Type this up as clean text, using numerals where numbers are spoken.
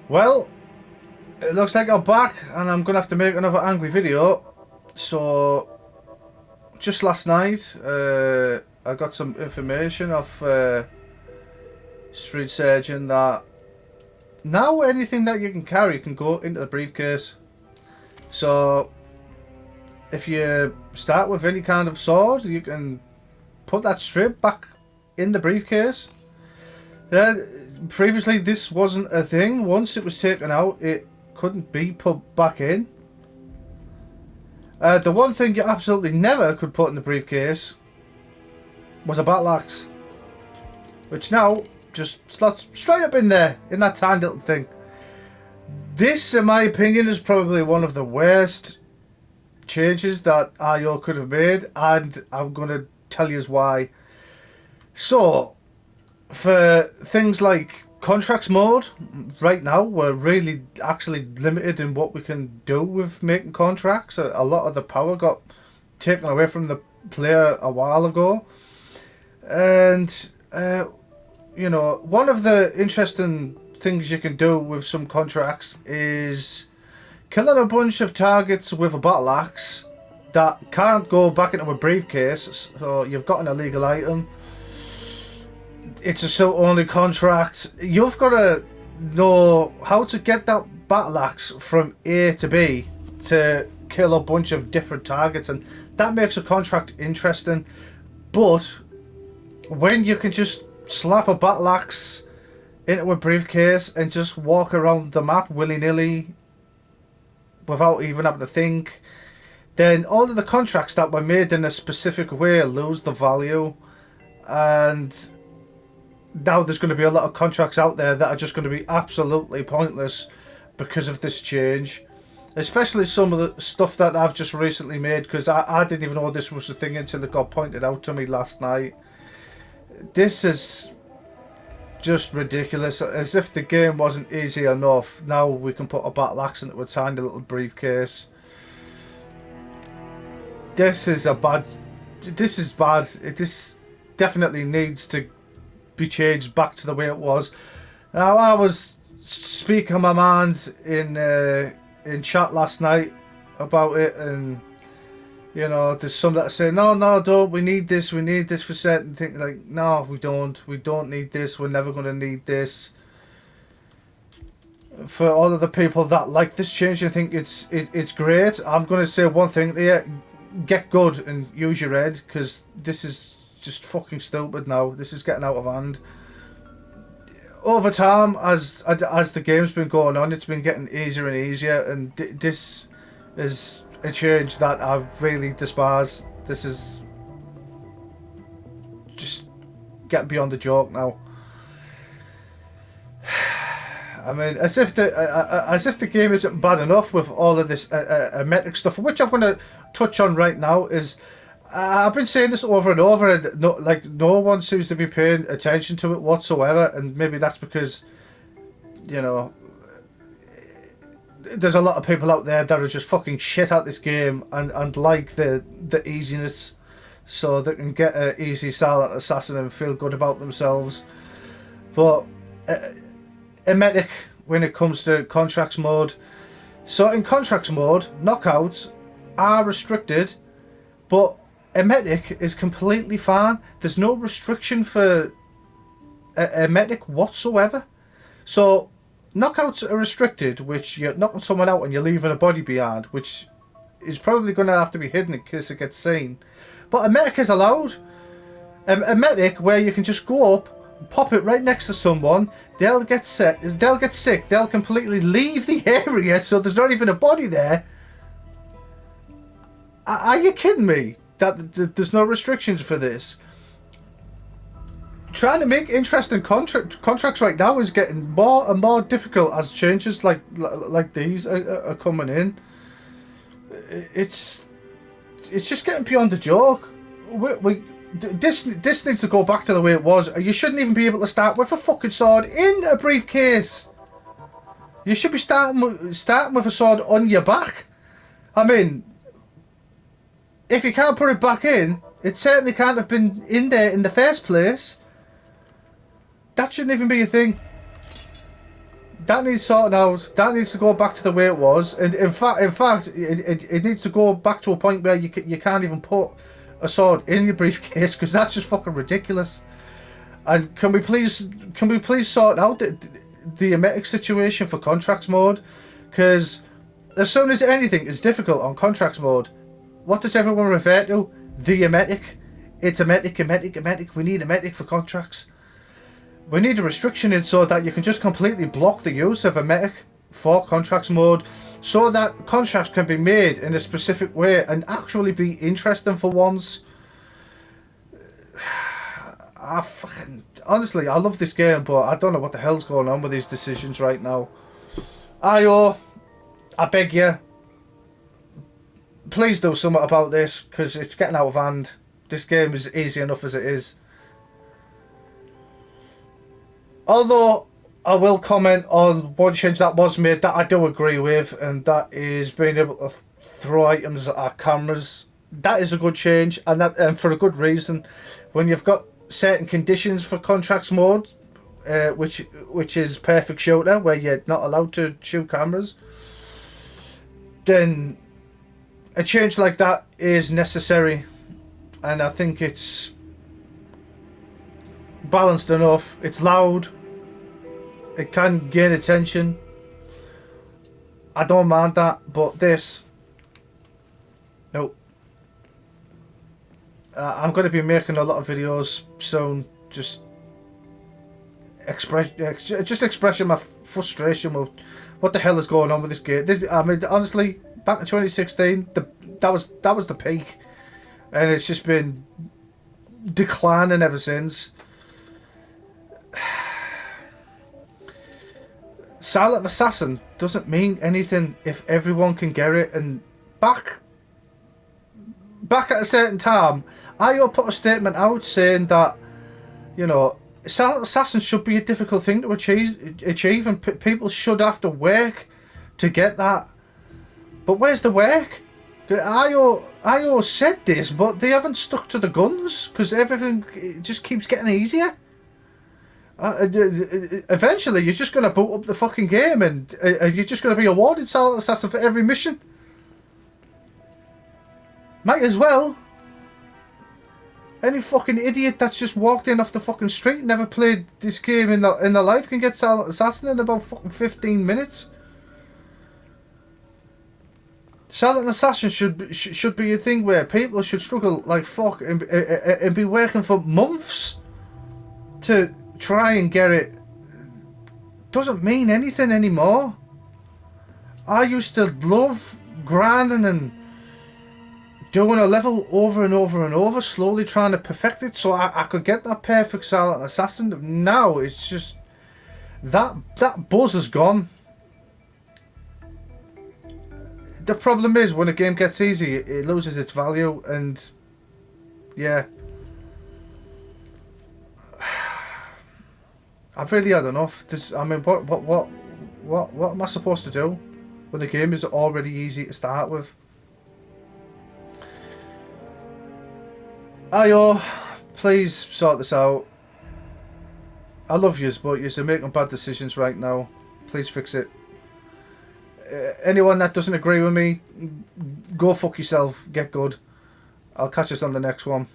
Well, it looks like I'm back and I'm gonna have to make another angry video. So, just last night, I got some information off Street Surgeon that now anything that you can carry can go into the briefcase. So, if you start with any kind of sword, you can put that straight back in the briefcase. Yeah, previously this wasn't a thing. Once it was taken out, it couldn't be put back in. The one thing you absolutely never could put in the briefcase was a battle axe, which now just slots straight up in there, in that tiny little thing. This, in my opinion, is probably one of the worst changes that IO could have made, and I'm going to tell you why. So, for things like contracts mode, right now we're really actually limited in what we can do with making contracts. A lot of the power got taken away from the player a while ago, and one of the interesting things you can do with some contracts is killing a bunch of targets with a battle axe that can't go back into a briefcase, so you've got an illegal item. It's a suit only contract. You've got to know how to get that battle axe from A to B to kill a bunch of different targets, and that makes a contract interesting. But when you can just slap a battle axe into a briefcase and just walk around the map willy-nilly without even having to think, then all of the contracts that were made in a specific way lose the value. And now there's going to be a lot of contracts out there that are just going to be absolutely pointless because of this change. Especially some of the stuff that I've just recently made, because I didn't even know this was a thing until it got pointed out to me last night. This is just ridiculous. As if the game wasn't easy enough, now we can put a battle axe into a tiny little briefcase. This is bad. This definitely needs to be changed back to the way it was. Now, I was speaking my mind in chat last night about it, and there's some that say, no, don't. We need this for certain things. Like, no, we don't need this. We're never going to need this. For all of the people that like this change and think it's great, I'm going to say one thing here: get good and use your head, because this is just fucking stupid now. This is getting out of hand. Over time, as the game's been going on, it's been getting easier and easier, and this is a change that I really despise. This is just getting beyond the joke now. I mean, as if the game isn't bad enough with all of this metric stuff, which I'm going to touch on right now. Is I've been saying this over and over, and no one seems to be paying attention to it whatsoever, and maybe that's because there's a lot of people out there that are just fucking shit at this game and like the easiness, so they can get an easy silent assassin and feel good about themselves. But emetic when it comes to contracts mode. So in contracts mode, knockouts are restricted, but emetic is completely fine. There's no restriction for emetic whatsoever. So knockouts are restricted, which you're knocking someone out and you're leaving a body behind, which is probably going to have to be hidden in case it gets seen. But emetic is allowed. Emetic, where you can just go up, pop it right next to someone, they'll get sick, they'll completely leave the area, so there's not even a body there. Are you kidding me? That there's no restrictions for this. Trying to make interesting contracts right now is getting more and more difficult as changes like these are coming in. It's just getting beyond the joke. This needs to go back to the way it was. You shouldn't even be able to start with a fucking sword in a briefcase. You should be starting with a sword on your back. I mean, if you can't put it back in, it certainly can't have been in there in the first place. That shouldn't even be a thing. That needs sorting out. That needs to go back to the way it was. And in fact, it needs to go back to a point where you can't even put a sword in your briefcase because that's just fucking ridiculous. And can we please sort out the emetic situation for contracts mode? Because as soon as anything is difficult on contracts mode, what does everyone refer to? The emetic. It's emetic. We need emetic for contracts. We need a restriction in so that you can just completely block the use of emetic for contracts mode, so that contracts can be made in a specific way and actually be interesting for once. I fucking honestly, I love this game, but I don't know what the hell's going on with these decisions right now. IO, I beg you, please do something about this because it's getting out of hand. This game is easy enough as it is. Although I will comment on one change that was made that I do agree with, and that is being able to throw items at our cameras. That is a good change, and for a good reason. When you've got certain conditions for contracts mode, which is perfect shooter, where you're not allowed to shoot cameras, then a change like that is necessary, and I think it's balanced enough. It's loud. It can gain attention. I don't mind that, but this, no. I'm going to be making a lot of videos soon, just expressing my frustration with what the hell is going on with this game. I mean, honestly, back in 2016, that was the peak, and it's just been declining ever since. Silent Assassin doesn't mean anything if everyone can get it. And back at a certain time, IO put a statement out saying that, you know, Silent Assassin should be a difficult thing to achieve, and people should have to work to get that. But where's the work? IO said this, but they haven't stuck to the guns because everything just keeps getting easier. Eventually, you're just going to boot up the fucking game, and you're just going to be awarded Silent Assassin for every mission. Might as well. Any fucking idiot that's just walked in off the fucking street, never played this game in their life, can get Silent Assassin in about fucking 15 minutes. Silent Assassin should be a thing where people should struggle like fuck and be working for months to try and get it. Doesn't mean anything anymore. I used to love grinding and doing a level over and over and over, slowly trying to perfect it so I could get that perfect Silent Assassin. Now it's just that buzz is gone. The problem is when a game gets easy, it loses its value, and yeah. I've really had enough. I mean, what am I supposed to do when the game is already easy to start with? IO, please sort this out. I love yous, but yous are making bad decisions right now. Please fix it. Anyone that doesn't agree with me, go fuck yourself. Get good. I'll catch us on the next one.